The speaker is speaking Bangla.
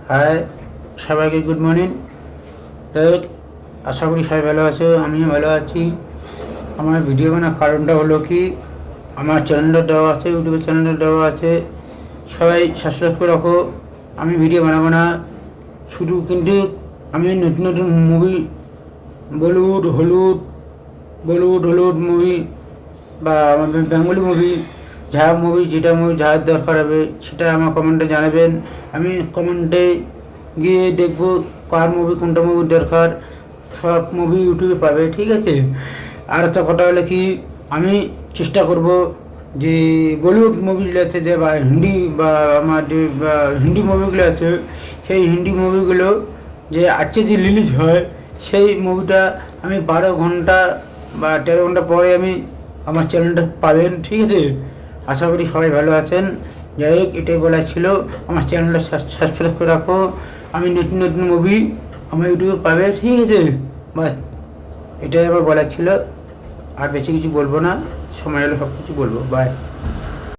হাই, সবাইকে গুড মর্নিং। আশা করি সবাই ভালো আছো, আমিও ভালো আছি। আমার ভিডিও বানার কারণটা হলো কি, আমার চ্যানেলটা দেওয়া আছে, ইউটিউবের চ্যানেলটা দেওয়া আছে, সবাই সাবস্ক্রাইব করে রাখো। আমি ভিডিও বানাবো না শুধু, কিন্তু আমি নতুন নতুন মুভি, বলিউড মুভি বা আমাদের বেঙ্গলি মুভি, যেটা মুভি যার দরকার হবে সেটা আমার কমেন্টে জানাবেন। আমি কমেন্টে গিয়ে দেখবো কার মুভি, কোনটা মুভি দরকার, সব মুভি ইউটিউবে পাবে, ঠিক আছে। আর একটা কথা হলো কি, আমি চেষ্টা করব যে বলিউড মুভিগুলো আছে যে, বা হিন্দি বা আমার যে হিন্দি মুভিগুলো আছে, সেই হিন্দি মুভিগুলো যে আজকে যে রিলিজ হয়, সেই মুভিটা আমি 12 ঘন্টা বা 13 ঘন্টা পরে আমি আমার চ্যানেলটা পাবেন, ঠিক আছে। আশা করি সবাই ভালো আছেন। যাই হোক, এটাই বলার ছিল, আমার চ্যানেলটা সাবস্ক্রাইব করে রাখো। আমি নতুন নতুন মুভি আমার ইউটিউবে পাবে, ঠিক আছে। বাস এটাই আমার বলার ছিল, আর বেশি কিছু বলবো না, সময় হলে সব কিছু বলবো। বাই।